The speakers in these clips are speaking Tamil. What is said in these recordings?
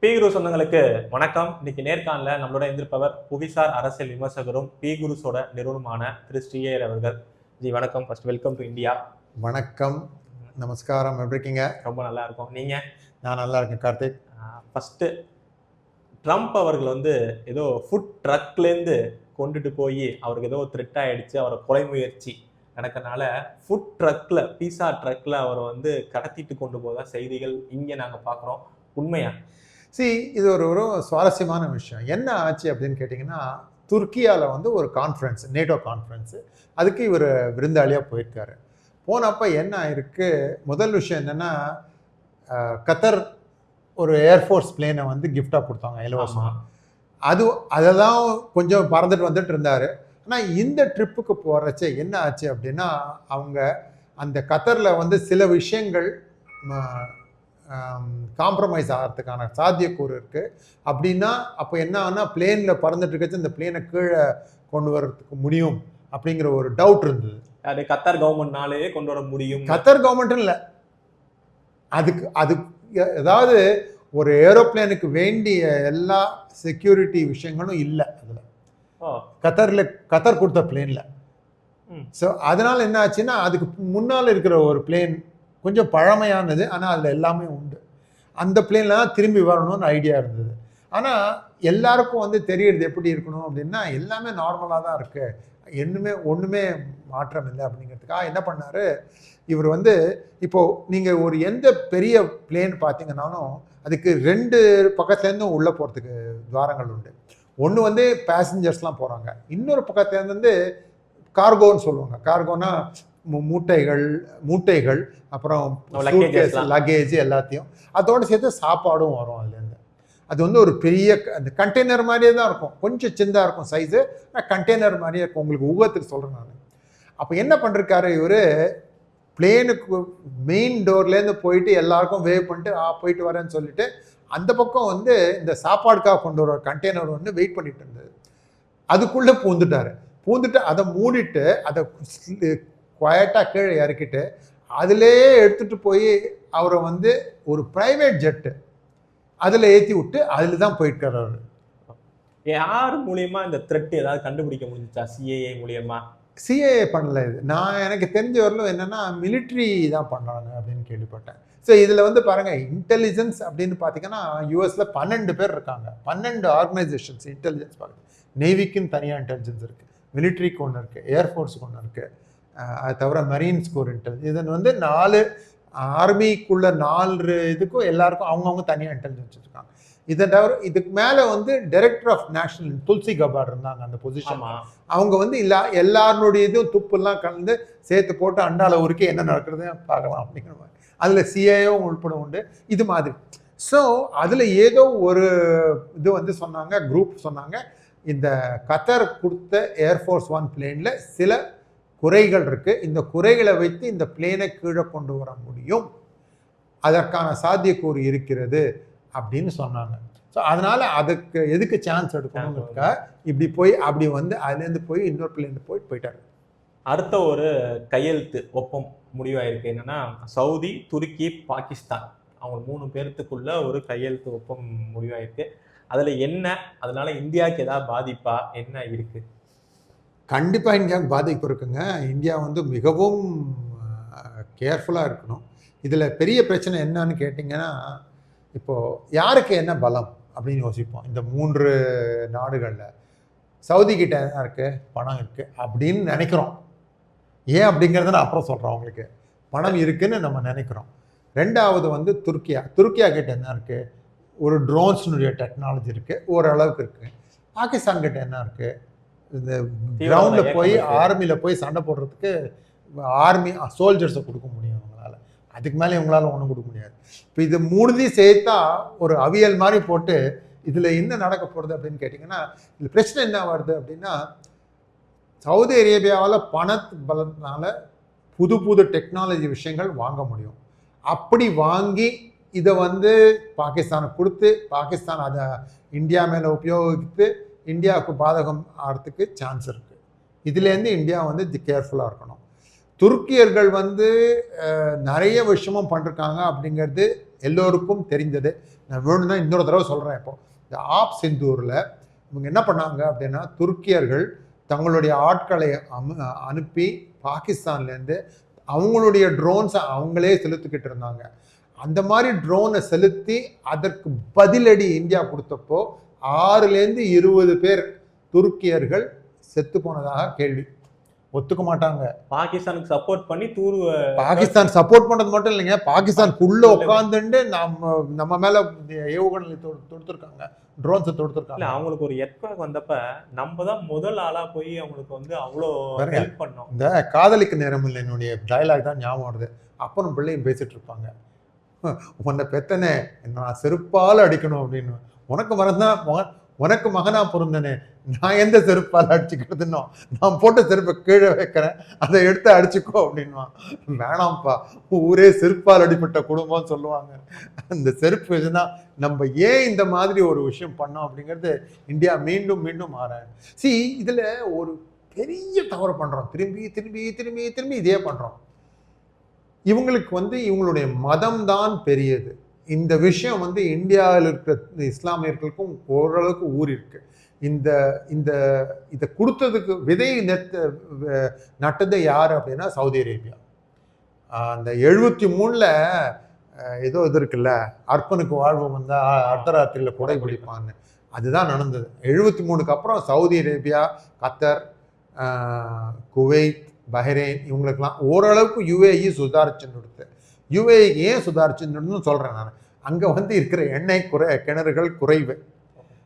பி குரு சொந்தங்களுக்கு வணக்கம். இன்னைக்கு நேர்காணல நம்மளோட எதிர்ப்பவர் புவிசார் அரசியல் விமர்சகரும் பி குருஸோட நிறுவனமான திரு ஸ்ரீயர் அவர்கள். ஜி வணக்கம். First welcome to India. வணக்கம், நமஸ்காரம். எப்படி இருக்கீங்க? ரொம்ப நல்லா இருக்கும். நீங்க? நான் நல்லா இருக்கேன் கார்த்திக். ஃபர்ஸ்ட் ட்ரம்ப் அவர்கள் ஏதோ ஃபுட் ட்ரக்லேருந்து கொண்டுட்டு போய் அவருக்கு ஏதோ த்ரெட் ஆயிடுச்சு, அவரை கொலை முயற்சி நடக்கனால ஃபுட் ட்ரக்ல பீஸா ட்ரக்ல அவரை கடத்திட்டு கொண்டு போதா செய்திகள் இங்கே நாங்கள் பார்க்குறோம். உண்மையா? இது ஒரு சுவாரஸ்யமான விஷயம். என்ன ஆச்சு அப்படின்னு கேட்டிங்கன்னா, துர்க்கியாவில் ஒரு கான்ஃபரன்ஸ், நேட்டோ கான்ஃபரன்ஸு, அதுக்கு இவர் விருந்தாளியாக போயிருக்காரு. போனப்போ என்ன ஆயிருக்கு, முதல் விஷயம் என்னென்னா, கத்தர் ஒரு ஏர்ஃபோர்ஸ் பிளேனை கிஃப்டாக கொடுத்தாங்க இலவசமாக. அதெல்லாம் கொஞ்சம் பறந்துட்டு வந்துட்டு இருந்தார். ஆனால் இந்த ட்ரிப்புக்கு போகிறச்ச என்ன ஆச்சு அப்படின்னா, அவங்க அந்த கத்தரில் சில விஷயங்கள் காம்ப்ரமைஸ் ஆகிறதுக்கான சாத்தியக்கூறு இருக்குது. அப்படின்னா அப்போ என்ன ஆனால் பிளேனில் பறந்துட்டு இருக்கச்சு இந்த பிளேனை கீழே கொண்டு வர்றதுக்கு முடியும் அப்படிங்கிற ஒரு டவுட் இருந்தது. அது கத்தார் கவர்மெண்ட்னாலே கொண்டு வர முடியும். கத்தார் கவர்மெண்ட்டும் இல்லை, அது ஏதாவது ஒரு ஏரோப்ளேனுக்கு வேண்டிய எல்லா செக்யூரிட்டி விஷயங்களும் இல்லை அதில் கத்தார் கொடுத்த பிளேனில். ஸோ அதனால் என்ன ஆச்சுன்னா, அதுக்கு முன்னால் இருக்கிற ஒரு பிளேன் கொஞ்சம் பழமையானது, ஆனால் அதில் எல்லாமே உண்டு. அந்த பிளேனில் தான் திரும்பி வரணும்னு ஐடியா இருந்தது. ஆனால் எல்லாருக்கும் தெரியுறது எப்படி இருக்கணும் அப்படின்னா, எல்லாமே நார்மலாக தான் இருக்குது, ஒன்றுமே மாற்றம் இல்லை அப்படிங்கிறதுக்காக என்ன பண்ணார் இவர். இப்போது நீங்கள் ஒரு எந்த பெரிய பிளேன் பார்த்தீங்கன்னாலும் அதுக்கு ரெண்டு பக்கத்துலேருந்தும் உள்ளே போகிறதுக்கு துவாரங்கள் உண்டு. ஒன்று பேசஞ்சர்ஸ்லாம் போகிறாங்க, இன்னொரு பக்கத்துலேருந்து கார்கோன்னு சொல்லுவாங்க. கார்கோனா மூட்டைகள் அப்புறம் லக்கேஜ் எல்லாத்தையும் அதோடு சேர்த்து சாப்பாடும் வரும் அதுலேருந்து. அது ஒரு பெரிய அந்த கண்டெய்னர் மாதிரியே தான் இருக்கும், கொஞ்சம் சின்னதாக இருக்கும் சைஸு, கண்டெய்னர் மாதிரியே இருக்கும். உங்களுக்கு ஊகத்துக்கு சொல்கிறேன் நான். அப்போ என்ன பண்ணிருக்காரு இவர், பிளேனுக்கு மெயின் டோர்லேருந்து போயிட்டு எல்லாருக்கும் வேவ் பண்ணிட்டு போயிட்டு வரேன்னு சொல்லிட்டு அந்த பக்கம் இந்த சாப்பாடுக்காக கொண்டு வர கண்டெய்னர் வெயிட் பண்ணிட்டு இருந்தது. அதுக்குள்ளே பூந்துட்டு அதை மூடிட்டு அதை குவாய்ட்டாக கீழே இறக்கிட்டு அதிலேயே எடுத்துகிட்டு போய் அவரை ஒரு ப்ரைவேட் ஜெட்டு அதில் ஏற்றி விட்டு அதில் தான் போயிருக்காரு அவர். யார் மூலியமா இந்த த்ரெட் ஏதாவது கண்டுபிடிக்க முடிஞ்சிச்சா? சிஏஏ மூலியமா? சிஏஏ பண்ணல. இது எனக்கு தெரிஞ்ச வரலும் என்னென்னா மிலிட்ரி தான் பண்ணுறாங்க அப்படின்னு கேள்விப்பட்டேன். ஸோ இதில் பாருங்கள், இன்டெலிஜென்ஸ் அப்படின்னு பார்த்தீங்கன்னா யூஎஸில் 12 பேர் இருக்காங்க, 12 ஆர்கனைசேஷன்ஸ் இன்டெலிஜென்ஸ் பார்க்குது. நேவிக்குன்னு தனியாக இன்டெலிஜென்ஸ் இருக்குது, மிலிட்ரிக்கு ஒன்று இருக்குது, ஏர்ஃபோர்ஸுக்கு ஒன்று இருக்குது, அது தவிர மெரீன்ஸ்க்கு ஒரு இன்டெலிஜென்ஸ். இதன் 4 ஆர்மிக்குள்ள 4 இதுக்கும் எல்லாருக்கும் அவங்கவுங்க தனியாக இன்டெலிஜென்ஸ் வச்சுருக்காங்க. இதை தவிர இதுக்கு மேலே டைரக்டர் ஆஃப் நேஷனல் துல்சி கபாட் இருந்தாங்க அந்த பொசிஷன். அவங்க எல்லாருடைய இதுவும் துப்புலாம் கலந்து சேர்த்து போட்டு அண்டால உருக்கி என்ன நடக்கிறது பார்க்கலாம் அப்படிங்கிற மாதிரி. அதில் சிஏவும் உள்பட உண்டு இது மாதிரி. ஸோ அதில் ஏதோ ஒரு இது சொன்னாங்க, குரூப் சொன்னாங்க, இந்த கத்தர் கொடுத்த ஏர்ஃபோர்ஸ் 1 பிளேனில் சில குறைகள் இருக்குது, இந்த குறைகளை வைத்து இந்த பிளேனை கீழே கொண்டு வர முடியும், அதற்கான சாத்தியக்கூறு இருக்கிறது அப்படின்னு சொன்னாங்க. ஸோ அதனால் அதுக்கு எதுக்கு சான்ஸ் எடுக்கணுங்கிறதுக்காக இப்படி போய் அப்படி அதுலேருந்து போய் இன்னொரு பிளேன் போயிட்டாரு. அடுத்த ஒரு கையெழுத்து ஒப்பம் முடிவாயிருக்கு. என்னன்னா, சவுதி, துருக்கி, பாகிஸ்தான் அவங்க 3 பேர்த்துக்குள்ள ஒரு கையெழுத்து ஒப்பம் முடிவாயிருக்கு. அதில் என்ன, அதனால இந்தியாவுக்கு ஏதாவது பாதிப்பா என்ன இருக்கு? கண்டிப்பாக இந்தியாவுக்கு பாதிப்பு இருக்குங்க. இந்தியா மிகவும் கேர்ஃபுல்லாக இருக்கணும். இதில் பெரிய பிரச்சனை என்னன்னு கேட்டிங்கன்னா, இப்போது யாருக்கு என்ன பலம் அப்படின்னு யோசிப்போம். இந்த 3 நாடுகளில் சவுதிக்கிட்ட என்ன இருக்குது, பணம் இருக்குது அப்படின்னு நினைக்கிறோம். ஏன் அப்படிங்கிறத நான் அப்புறம் சொல்கிறேன். அவங்களுக்கு பணம் இருக்குதுன்னு நம்ம நினைக்கிறோம். ரெண்டாவது துருக்கியா கிட்ட என்ன இருக்குது, ஒரு ட்ரோன்ஸினுடைய டெக்னாலஜி இருக்குது, ஓரளவுக்கு இருக்குது. பாகிஸ்தான் கிட்ட என்ன இருக்குது, இந்த கிரவுண்டில் போய் ஆர்மியில் போய் சண்டை போடுறதுக்கு ஆர்மி சோல்ஜர்ஸை கொடுக்க முடியும் அவங்களால. அதுக்கு மேலே இவங்களால ஒன்றும் கொடுக்க முடியாது. இப்போ இது 3 சேர்த்தா ஒரு அவியல் மாதிரி போட்டு இதில் என்ன நடக்க போகிறது அப்படின்னு கேட்டிங்கன்னா, இதில் பிரச்சனை என்ன வருது அப்படின்னா, சவுதி அரேபியாவில் பலத்தினால புது டெக்னாலஜி விஷயங்கள் வாங்க முடியும். அப்படி வாங்கி இதை பாகிஸ்தானுக்கு கொடுத்து பாகிஸ்தான் அதை இந்தியா மேலே உபயோகித்து இந்தியாவுக்கு பாதகம் ஆகிறதுக்கு சான்ஸ் இருக்குது. இதுலேருந்து இந்தியா கேர்ஃபுல்லாக இருக்கணும். துருக்கியர்கள் நிறைய விஷயமும் பண்ணிருக்காங்க அப்படிங்கிறது எல்லோருக்கும் தெரிந்தது. நான் வேணும்னா இன்னொரு தடவை சொல்கிறேன். இப்போ இந்த ஆப் சிந்தூரில் இவங்க என்ன பண்ணாங்க அப்படின்னா, துருக்கியர்கள் தங்களுடைய ஆட்களை அனுப்பி பாகிஸ்தான்லேருந்து அவங்களுடைய ட்ரோன்ஸை அவங்களே செலுத்திக்கிட்டு இருந்தாங்க. அந்த மாதிரி ட்ரோனை செலுத்தி அதற்கு பதிலடி இந்தியா கொடுத்தப்போ 6லேருந்து 20 பேர் துருக்கியர்கள் செத்து போனதாக கேள்வி. ஒத்துக்க மாட்டாங்க. பாகிஸ்தானுக்கு சப்போர்ட் பண்ணி பாகிஸ்தான் சப்போர்ட் பண்றது மட்டும் இல்லைங்க, பாகிஸ்தானுக்குள்ள உட்காந்துட்டு நம்ம மேல ஏவுகணை தொடுத்திருக்காங்க, ட்ரோன்ஸை தொடுத்திருக்காங்க. இல்ல அவங்களுக்கு ஒரு எர்த்குவேக் வந்தப்ப நம்ம தான் முதல் ஆளா போய் அவங்களுக்கு வந்து அவ்வளோ ஹெல்ப் பண்ணோம். இந்த காதலிக்கு நேரம் இல்லை என்னுடைய டயலாக் தான் ஞாபகம் வருது. அப்பனும் பிள்ளையும் பேசிட்டு இருப்பாங்க. உன்னை பெத்தனே நான் செருப்பால் அடிக்கணும் அப்படின்னு. உனக்கு மறந்தான் உனக்கு மகனா பொருந்தனே, நான் எந்த செருப்பால் அடிச்சுக்கிறதுனோ, நான் போட்ட செருப்பை கீழே வைக்கிறேன், அதை எடுத்து அடிச்சுக்கோ அப்படின்வான். வேணாம்ப்பா, ஊரே செருப்பால் அடிப்பட்ட குடும்பம் சொல்லுவாங்க. அந்த செருப்பு வச்சுதான் நம்ம ஏன் இந்த மாதிரி ஒரு விஷயம் பண்ணோம் அப்படிங்கிறது இந்தியா மீண்டும் மீண்டும் மாறாது. இதுல ஒரு பெரிய தவறு பண்றோம். திரும்பி திரும்பி திரும்பி திரும்பி இதே பண்றோம். இவங்களுக்கு வந்து இவங்களுடைய மதம் தான் பெரியது. இந்த விஷயம் வந்து இந்தியாவில் இருக்கிற இஸ்லாமியர்களுக்கும் ஓரளவுக்கு ஊறி இருக்கு. இந்த இந்த இதை கொடுத்ததுக்கு விதை நட்டது யார் அப்படின்னா சவுதி அரேபியா. அந்த 73ல் ஏதோ இது இருக்குல்ல, அர்ப்பனுக்கு வாழ்வு வந்தா அர்த்தராத்திரியில் குடை பிடிப்பான்னு, அதுதான் நடந்தது. 73க்கு அப்புறம் சவுதி அரேபியா, கத்தர், குவைத், பஹ்ரைன் இவங்களுக்கெல்லாம் ஓரளவுக்கு யுஏஇ சுதாரிச்சுன்னு கொடுத்து. யுஏஇ ஏன் சுதாரிச்சுன்னு சொல்கிறேன் நான், அங்கே வந்து இருக்கிற எண்ணெய் கிணறுகள் குறைவு.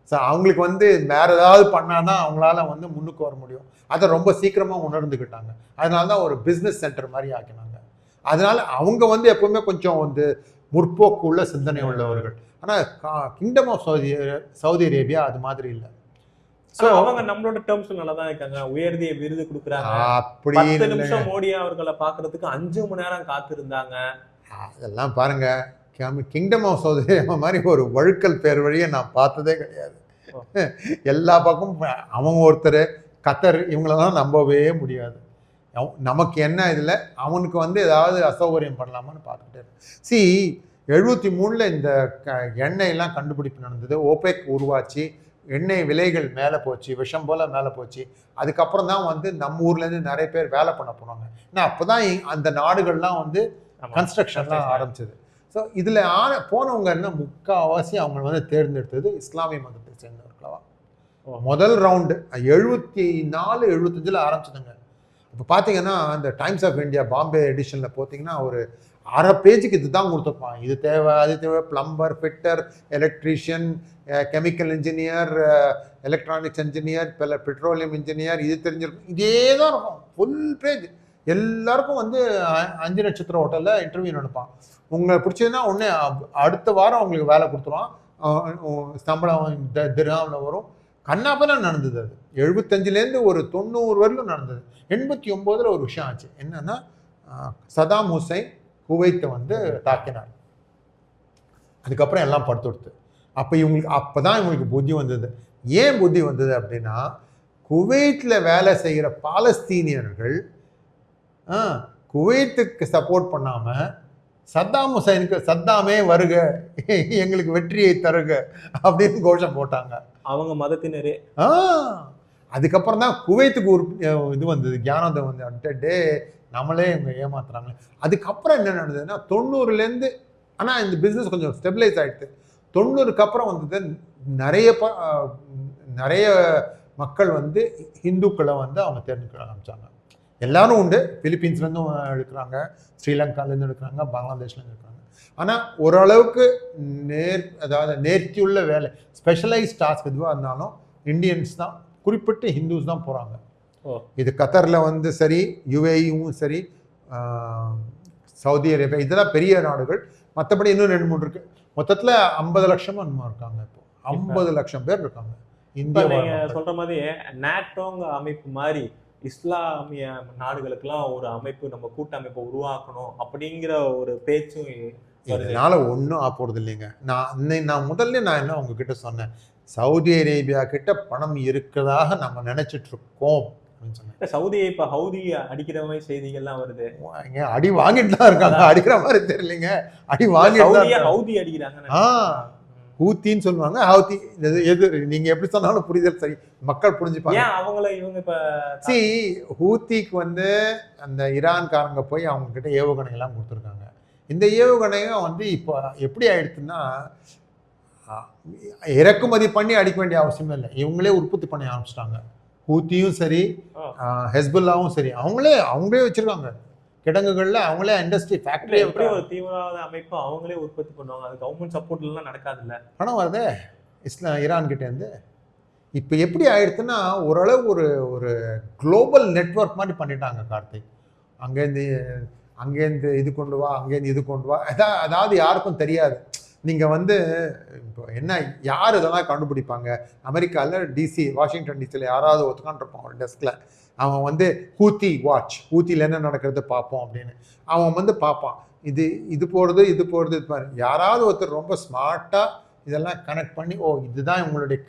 ஸோ அவங்களுக்கு வந்து வேற ஏதாவது பண்ணாதான் அவங்களால வந்து முன்னுக்கு வர முடியும். அதை ரொம்ப சீக்கிரமாக உணர்ந்துக்கிட்டாங்க. அதனால தான் ஒரு பிஸ்னஸ் சென்டர் மாதிரி ஆக்கினாங்க. அதனால அவங்க வந்து எப்பவுமே கொஞ்சம் வந்து முற்போக்கு உள்ள சிந்தனை உள்ளவர்கள். ஆனால் கிங்டம் ஆஃப் சவுதி அரேபியா அது மாதிரி இல்லை. ஸோ அவங்க நம்மளோட டேர்ம்ஸ் நல்லா தான் இருக்காங்க. உயர்திய விருது கொடுக்குறாங்க. அப்படி 10 நிமிஷம் மோடி அவர்களை பார்க்கறதுக்கு 5 மணி நேரம் காத்திருந்தாங்க. அதெல்லாம் பாருங்க, கிங்டம் ஆஃப் சவுதி அரேபியா மாதிரி ஒரு வழுக்கல் பேர் வழியை நான் பார்த்ததே கிடையாது. எல்லா பக்கமும் அவங்க ஒருத்தர், கத்தர், இவங்களெல்லாம் நம்பவே முடியாது. நமக்கு என்ன இதில் அவனுக்கு வந்து ஏதாவது அசௌகரியம் பண்ணலாமான்னு பார்த்துக்கிட்டே இருக்கு. 73ல் இந்த எண்ணெயெல்லாம் கண்டுபிடிப்பு நடந்தது. ஓபெக் உருவாச்சு, எண்ணெய் விலைகள் மேலே போச்சு, விஷம் போல் மேலே போச்சு. அதுக்கப்புறம் தான் வந்து நம்ம ஊர்லேருந்து நிறைய பேர் வேலை பண்ண போனாங்க. ஏன்னா அப்போ தான் அந்த நாடுகள்லாம் வந்து கன்ஸ்ட்ரக்ஷன்லாம் ஆரம்பிச்சது. ஸோ இதில் போனவங்க என்ன முக்கால்வாசி அவங்க வந்து தேர்ந்தெடுத்தது இஸ்லாமிய மதத்தை சேர்ந்தவர்களாக. முதல் ரவுண்டு 74, 75ல் ஆரம்பிச்சதுங்க. இப்போ பார்த்தீங்கன்னா அந்த டைம்ஸ் ஆஃப் இந்தியா பாம்பே எடிஷனில் பார்த்தீங்கன்னா ஒரு 1/2 பேஜுக்கு இது தான் கொடுத்துருப்பான். இது தேவை, அது தேவை, plumber, fitter, electrician, chemical engineer, electronics engineer, petroleum engineer, இது தெரிஞ்சிருக்கும். இதே தான் இருக்கும், ஃபுல் பேஜ். எல்லாருக்கும் வந்து 5 நட்சத்திர ஹோட்டலில் இன்டர்வியூ நடப்பான். உங்களை பிடிச்சதுன்னா உடனே அடுத்த வாரம் உங்களுக்கு வேலை கொடுத்துருவான். சம்பளம் திராமில் வரும். கண்ணாப்பெல்லாம் நடந்தது. அது 75லேருந்து ஒரு 90 வரலும் நடந்தது. 89ல் ஒரு விஷயம் ஆச்சு. என்னன்னா, சதாம் ஹுசைன் குவைத்தை வந்து தாக்கினார். அதுக்கப்புறம் எல்லாம் படுத்துடுத்து. அப்போ தான் இவங்களுக்கு புத்தி வந்தது. ஏன் புத்தி வந்தது அப்படின்னா, குவைத்தில் வேலை செய்கிற பாலஸ்தீனியர்கள் குவைத்துக்கு சப்போர்ட் பண்ணாமல் சத்தாம் ஹுசைனுக்கு சத்தாமே வருக, எங்களுக்கு வெற்றியை தருக அப்படின்னு கோஷம் போட்டாங்க அவங்க மதத்தினரே. அதுக்கப்புறம் தான் குவைத்துக்கு ஒரு இது வந்தது, ஞானோதயம் வந்து டே நம்மளே இவங்க ஏமாத்துறாங்க. அதுக்கப்புறம் என்ன நடந்ததுன்னா 90லேருந்து, ஆனால் இந்த பிஸ்னஸ் கொஞ்சம் ஸ்டெபிலைஸ் ஆகிடுது. 90க்கு அப்புறம் வந்தது நிறைய மக்கள் வந்து இந்துக்களை வந்து அவங்க தேர்ந்தெடுக்க ஆரம்பித்தாங்க. எல்லாரும் உண்டு, பிலிப்பீன்ஸ்லேருந்தும் எடுக்கிறாங்க, ஸ்ரீலங்காலேருந்து எடுக்கிறாங்க, பங்களாதேஷ்லேருந்து எடுக்கிறாங்க. ஆனால் ஓரளவுக்கு அதாவது நேர்த்தியுள்ள வேலை, ஸ்பெஷலைஸ்ட் டாஸ்க் எதுவாக இருந்தாலும் இந்தியன்ஸ் தான், குறிப்பிட்டு ஹிந்துஸ் தான் போகிறாங்க. இது கத்தரில் வந்து சரி, யுஏஇயும் சரி, சவுதி அரேபியா, இதெல்லாம் பெரிய நாடுகள். மற்றபடி இன்னும் 2-3 இருக்குது. மொத்தத்தில் 50 லட்சமாக இன்னும் இருக்காங்க. இப்போ 50 லட்சம் பேர் இருக்காங்க. இந்தியா நீங்கள் சொல்கிற மாதிரி நேட்டோங்க அமைப்பு மாதிரி இஸ்லாமிய நாடுகளுக்கெல்லாம் ஒரு அமைப்பு, நம்ம கூட்டமைப்பை உருவாக்கணும் அப்படிங்கிற ஒரு பேச்சும் இதனால ஒன்றும் போகிறது இல்லைங்க. நான் முதல்ல என்ன உங்ககிட்ட சொன்னேன், சவுதி அரேபியா கிட்ட பணம் இருக்கிறதாக நம்ம நினைச்சிட்டு இருக்கோம் அப்படின்னு சொன்னேன். சவுதியை இப்போ ஹவுதி அடிக்கிற மாதிரி செய்திகள்லாம் வருது. அடி வாங்கிட்டு தான் இருக்காங்க, அடிக்கிற மாதிரி தெரியலைங்க, அடி வாங்கி ஹவுதி அடிக்கிறாங்க. ஹூத்தின்னு சொல்லுவாங்க, ஹவுத்தி. எது நீங்க எப்படி சொன்னாலும் புரிதல் சரி, மக்கள் புரிஞ்சுப்பாங்க. ஏன் அவங்கள இவங்க இப்ப சி ஹூத்திக்கு வந்து அந்த ஈரான்காரங்க போய் அவங்க கிட்ட ஏவுகணை எல்லாம் கொடுத்துருக்காங்க. இந்த ஏவுகணையும் வந்து இப்போ எப்படி ஆயிடுச்சுன்னா இறக்குமதி பண்ணி அடிக்க வேண்டிய அவசியமே இல்லை, இவங்களே உற்பத்தி பண்ணி ஆரம்பிச்சிட்டாங்க. ஹூத்தியும் சரி, ஹெஸ்புல்லாவும் சரி, அவங்களே வச்சிருக்காங்க கிடங்குகள்ல, அவங்களே இண்டஸ்ட்ரி ஃபேக்டரி. எப்படி ஒரு தீவிரவாத அமைப்பு அவங்களே உற்பத்தி பண்ணுவாங்க? அது கவர்மெண்ட் சப்போர்ட் எல்லாம் நடக்காது இல்ல. பணம் வருதே ஈரான் கிட்ட இருந்து. இப்போ எப்படி ஆயிடுச்சுன்னா ஓரளவு ஒரு ஒரு குளோபல் நெட்வொர்க் மாதிரி பண்ணிட்டாங்க கார்த்திக். அங்கேருந்து இது கொண்டு வா, அங்கேருந்து இது கொண்டு வா, அதாவது யாருக்கும் தெரியாது. நீங்கள் வந்து இப்போ என்ன யார் இதெல்லாம் கண்டுபிடிப்பாங்க? அமெரிக்காவில் டிசி, வாஷிங்டன் டிசியில் யாராவது ஒத்துக்காண்டிருப்பான் ஒரு டெஸ்கில். அவன் வந்து ஹூத்தி வாட்ச், ஹூத்தியில் என்ன நடக்கிறது பார்ப்போம் அப்படின்னு அவன் வந்து பார்ப்பான். இது போகிறது இது பாரு. யாராவது ஒருத்தர் ரொம்ப ஸ்மார்ட்டாக இதெல்லாம் கனெக்ட் பண்ணி, ஓ இதுதான் உங்களுடைய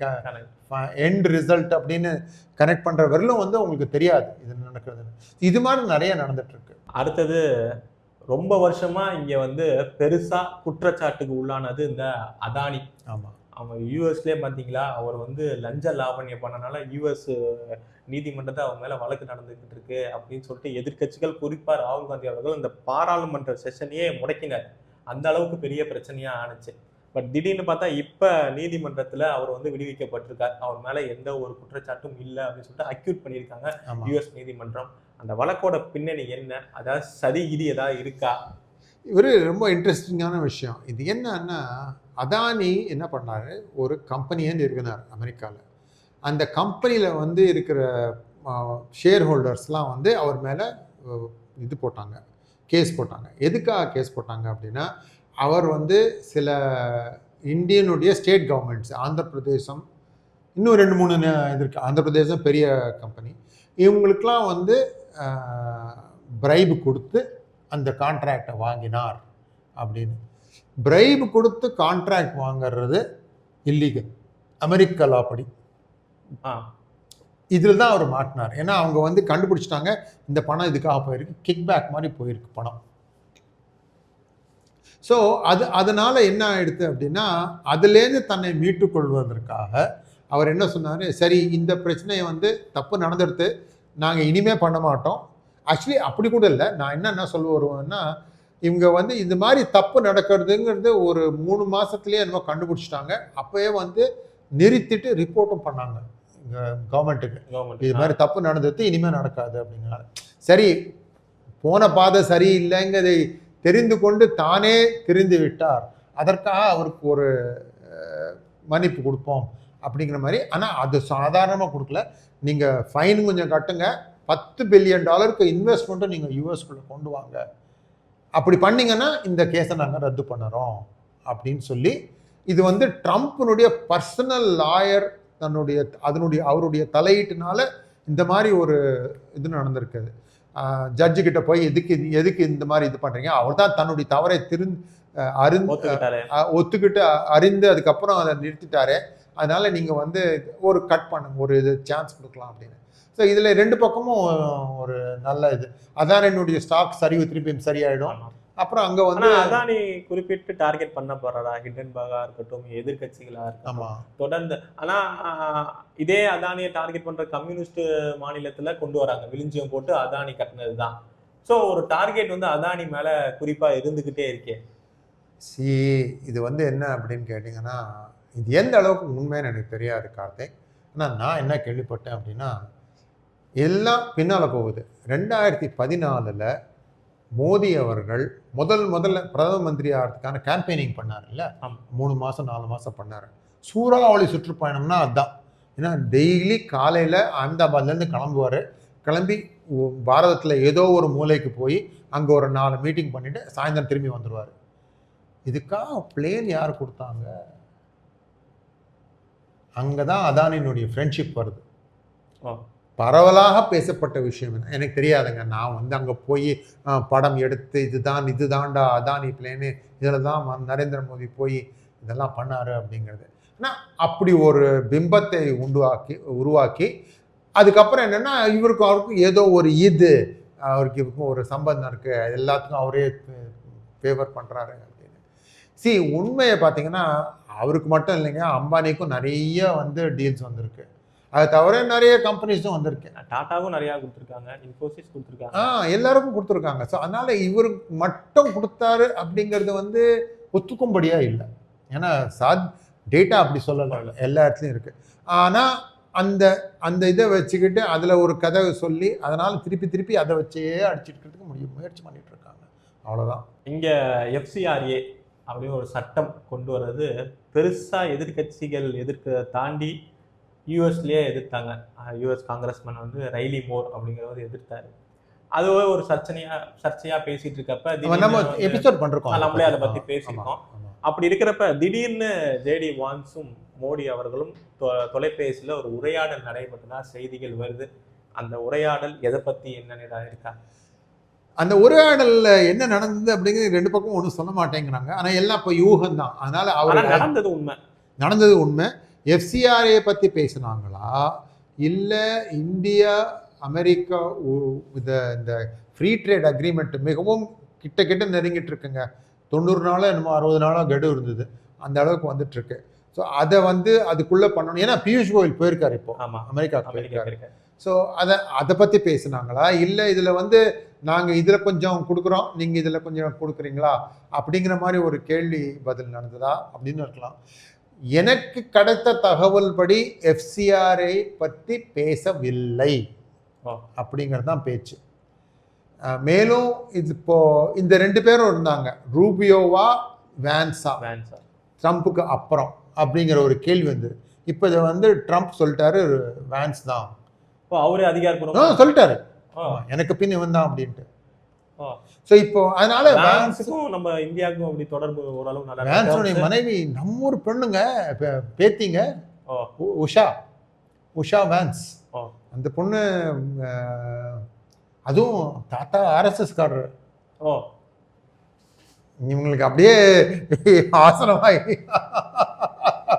எண்ட் ரிசல்ட் அப்படின்னு கனெக்ட் பண்ணுற வரலும் வந்து உங்களுக்கு தெரியாது இது நடக்கிறதுன்னு. இது மாதிரி நிறைய நடந்துட்டு இருக்கு. அடுத்தது ரொம்ப வருஷமா இங்க வந்து பெருசா குற்றச்சாட்டுக்கு உள்ளானது இந்த அதானி. ஆமா, அவங்க யூஎஸ்லயே பாத்தீங்களா, அவர் வந்து லஞ்ச லாவண்யம் பண்ணனால யூஎஸ் நீதிமன்றத்தை அவங்க மேல வழக்கு நடந்துகிட்டு இருக்கு அப்படின்னு சொல்லிட்டு எதிர்கட்சிகள், குறிப்பா ராகுல் காந்தி அவர்கள் இந்த பாராளுமன்ற செஷனையே முடக்கினார். அந்த அளவுக்கு பெரிய பிரச்சனையா ஆனிச்சு. பட் திடீர்னு பார்த்தா இப்ப நீதிமன்றத்துல அவர் வந்து விடுவிக்கப்பட்டிருக்கார். அவர் மேல எந்த ஒரு குற்றச்சாட்டும் இல்லை அப்படின்னு சொல்லிட்டு அக்யூட் பண்ணியிருக்காங்க யூஎஸ் நீதிமன்றம். அந்த வழக்கோட பின்னணி என்ன? அதாவது சதிகிரி ஏதாவது இருக்கா? இவர் ரொம்ப இன்ட்ரெஸ்டிங்கான விஷயம். இது என்னன்னா, அதானி என்ன பண்ணாரு, ஒரு கம்பெனின்னு இருக்கிறார் அமெரிக்காவில். அந்த கம்பெனியில் வந்து இருக்கிற ஷேர் ஹோல்டர்ஸ்லாம் வந்து அவர் மேலே இது போட்டாங்க, கேஸ் போட்டாங்க. எதுக்காக கேஸ் போட்டாங்க அப்படின்னா, அவர் வந்து சில இந்தியனுடைய ஸ்டேட் கவர்மெண்ட்ஸ், ஆந்திர பிரதேசம், இன்னும் 2-3 இது இருக்குது. ஆந்திர பிரதேசம் பெரிய கம்பெனி, இவங்களுக்கெல்லாம் வந்து பிரைபு கொடுத்து அந்த கான்ட்ராக்டை வாங்கினார் அப்படின்னு. பிரைபு கொடுத்து கான்ட்ராக்ட் வாங்கிறது இல்லீகல் அமெரிக்க லா படி. இதில் தான் அவர் மாட்டினார். ஏன்னா அவங்க வந்து கண்டுபிடிச்சிட்டாங்க இந்த பணம் இதுக்காக போயிருக்கு, கிக் பேக் மாதிரி போயிருக்கு பணம். ஸோ அதனால என்ன ஆயிடுது அப்படின்னா, அதுலேருந்து தன்னை மீட்டு கொள்வதற்காக அவர் என்ன சொன்னார், சரி இந்த பிரச்சனையை வந்து தப்பு நடந்துடுத்து, நாங்கள் இனிமே பண்ண மாட்டோம். ஆக்சுவலி அப்படி கூட இல்லை, நான் என்ன சொல்ல வருவேன்னா, இவங்க வந்து இந்த மாதிரி தப்பு நடக்கிறதுங்கிறது ஒரு 3 மாதத்துலேயே என்னமோ கண்டுபிடிச்சிட்டாங்க. அப்போயே வந்து நிறுத்திட்டு ரிப்போர்ட்டும் பண்ணாங்க கவர்மெண்ட்டுக்கு, இது மாதிரி தப்பு நடந்தது இனிமேல் நடக்காது அப்படிங்கிறாங்க. சரி, போன பாதை சரியில்லைங்கிறதை தெரிந்து கொண்டு தானே திரிந்து விட்டார், அதற்காக அவருக்கு ஒரு மன்னிப்பு கொடுப்போம் அப்படிங்கிற மாதிரி. ஆனால் அது சாதாரணமாக கொடுக்கல, நீங்கள் ஃபைன் கொஞ்சம் கட்டுங்க, $10 பில்லியன் இன்வெஸ்ட்மெண்ட்டும் நீங்கள் யூஎஸ்குள்ளே கொண்டு வாங்க, அப்படி பண்ணிங்கன்னா இந்த கேஸை நாங்கள் ரத்து பண்ணுறோம் அப்படின்னு சொல்லி. இது வந்து ட்ரம்ப்பினுடைய பர்சனல் லாயர் அவருடைய தலையீட்டுனால இந்த மாதிரி ஒரு இது நடந்திருக்குது. ஜட்ஜுக்கிட்ட போய் எதுக்கு இந்த மாதிரி இது பண்ணுறீங்க, அவர் தான் தன்னுடைய தவறை ஒத்துக்கிட்டு அறிந்து அதுக்கப்புறம் அதை நிறுத்திட்டாரு, அதனால நீங்கள் வந்து ஒரு கட் பண்ணுங்க, ஒரு இது சான்ஸ் கொடுக்கலாம் அப்படின்னு. ஸோ இதில் 2 பக்கமும் ஒரு நல்ல இது. அதான் என்னுடைய ஸ்டாக் சரிவு திருப்பி சரியாயிடும். அப்புறம் அங்கே வந்து அதானி குறிப்பிட்டு டார்கெட் பண்ண போறாரா, ஹிண்டன்பர்கா இருக்கட்டும், எதிர்கட்சிகளா இருக்கட்டும் தொடர்ந்து. ஆனா இதே அதானியை டார்கெட் பண்ற கம்யூனிஸ்ட் மாநிலத்துல கொண்டு வராங்க, விழிஞ்சியம் போட்டு அதானி கட்டினது தான். ஸோ ஒரு டார்கெட் வந்து அதானி மேல குறிப்பா இருந்துகிட்டே இருக்கே. இது வந்து என்ன அப்படின்னு கேட்டிங்கன்னா, இது எந்த அளவுக்கு உண்மைன்னு எனக்கு தெரியாது கார்த்திக். ஆனால் நான் என்ன கேள்விப்பட்டேன் அப்படின்னா, எல்லாம் பின்னால் போகுது. 2014 மோடி அவர்கள் முதல்ல பிரதம மந்திரி ஆகிறதுக்கான கேம்பெயினிங் பண்ணார் இல்லை, 3 மாதம் 4 மாதம் பண்ணார். சூறாவளி சுற்றுப்பயணம்னா அதுதான். ஏன்னா டெய்லி காலையில் அகமதாபாத்லேருந்து கிளம்பி பாரதத்தில் ஏதோ ஒரு மூலைக்கு போய் அங்கே ஒரு 4 மீட்டிங் பண்ணிவிட்டு சாயந்தரம் திரும்பி வந்துடுவார். இதுக்காக பிளேன் யார் கொடுத்தாங்க? அங்கே தான் அதானியினுடைய ஃப்ரெண்ட்ஷிப் வருது. பரவலாக பேசப்பட்ட விஷயம் எனக்கு தெரியாதுங்க. நான் வந்து அங்கே போய் படம் எடுத்து இதுதான்டா அதானி பிளேனு, இதில் தான் நரேந்திர மோடி போய் இதெல்லாம் பண்ணார் அப்படிங்கிறது. ஆனால் அப்படி ஒரு பிம்பத்தை உருவாக்கி அதுக்கப்புறம் என்னென்னா, அவருக்கும் ஏதோ ஒரு அவருக்கு ஒரு சம்பந்தம் இருக்குது, எல்லாத்துக்கும் அவரே ஃபேவர் பண்ணுறாரு அப்படின்னு. உண்மையை பார்த்தீங்கன்னா அவருக்கு மட்டும் இல்லைங்க, அம்பானிக்கும் நிறைய வந்து டீல்ஸ் வந்திருக்கு. அது தவிர நிறைய கம்பெனிஸும் வந்திருக்கு. டாட்டாவும் நிறைய கொடுத்துருக்காங்க, இன்ஃபோசிஸ் கொடுத்துருக்காங்க. எல்லாருக்கும் கொடுத்துருக்காங்க. ஸோ அதனால இவருக்கு மட்டும் கொடுத்தாரு அப்படிங்கிறது வந்து ஒத்துக்கும்படியா இல்லை. ஏன்னா டேட்டா அப்படி சொல்லலாம், எல்லா இடத்துலையும் இருக்கு. ஆனால் அந்த அந்த இதை வச்சுக்கிட்டு அதில் ஒரு கதை சொல்லி அதனால் திருப்பி திருப்பி அதை வச்சே அடிச்சுட்டு முயற்சி பண்ணிட்டு இருக்காங்க. அவ்வளோதான். இங்கே எஃப்சிஆர்ஏ அப்படின்னு ஒரு சட்டம் கொண்டு வர்றது பெருசாக எதிர்கட்சிகள் தாண்டி யூஎஸ்லேயே எதிர்த்தாங்க. யூஎஸ் காங்கிரஸ்மேன் வந்து ரைலி மோர் அப்படிங்கிறவர் எதிர்த்தாரு. அதுவே ஒரு சர்ச்சையா பேசிட்டு இருக்கப்ப நம்ம எபிசோட் பண்றோம், நம்மளே அதை பத்தி பேசியிருக்கோம். அப்படி இருக்கிறப்ப திடீர்னு ஜேடி வான்ஸும் மோடி அவர்களும் தொலைபேசியில் ஒரு உரையாடல் நடைபெற்றதா செய்திகள் வருது. அந்த உரையாடல் எதை பத்தி என்னன்னு இருக்கா? அந்த உரையாடல்ல என்ன நடந்தது அப்படிங்கிறது ரெண்டு பக்கம் ஒன்றும் சொல்ல மாட்டேங்கிறாங்க. ஆனா எல்லாம் இப்போ யூகம் தான். அதனால அவர் நடந்தது உண்மை. எஃப்சிஆர்ஏ பத்தி பேசினாங்களா இல்லை இந்தியா அமெரிக்கா இந்த ஃப்ரீ ட்ரேட் அக்ரிமெண்ட் மிகவும் கிட்ட நெருங்கிட்டு இருக்குங்க. 90 நாளோ என்னமோ 60 நாளோ கெடு இருந்தது, அந்த அளவுக்கு வந்துட்டு இருக்கு. ஸோ அதை வந்து அதுக்குள்ள பண்ணணும். ஏன்னா பியூஷ் கோயல் போயிருக்காரு, இப்போ அமெரிக்காவுக்கு போயிருக்காரு. ஸோ அதை பற்றி பேசுனாங்களா இல்லை இதில் வந்து நாங்கள் இதில் கொஞ்சம் கொடுக்குறோம், நீங்கள் இதில் கொஞ்சம் கொடுக்குறீங்களா அப்படிங்கிற மாதிரி ஒரு கேள்வி பதில் நடந்ததா அப்படின்னு இருக்கலாம். எனக்கு கிடைத்த தகவல் படி எஃப்சிஆர்ஐ பற்றி பேசவில்லை அப்படிங்கிறது தான் பேச்சு. மேலும் இது இப்போ இந்த 2 பேரும் இருந்தாங்க, ரூபியோவா வேன்ஸா ட்ரம்ப்புக்கு அப்புறம் அப்படிங்கிற ஒரு கேள்வி வந்து இப்போ இதை வந்து ட்ரம்ப் சொல்லிட்டாரு வேன்ஸ் தான். அவரே அதிகாரப்பூர்வமா சொல்லிட்டாரு, எனக்கு பின் இவன் தான் அப்படின்ட்டு. ஸோ இப்போ அதனால வேன்ஸுக்கும் நம்ம இந்தியாவுக்கும் அப்படி தொடர்பு ஓரளவு நல்லா. வேன்ஸோடைய மனைவி நம்ம ஒரு பெண்ணுங்க, பேத்திங்க, உஷா வேன்ஸ். அந்த பொண்ணு அதுவும் தாத்தா ஆர்எஸ்எஸ் காரர். இவங்களுக்கு அப்படியே ஆசனமாகி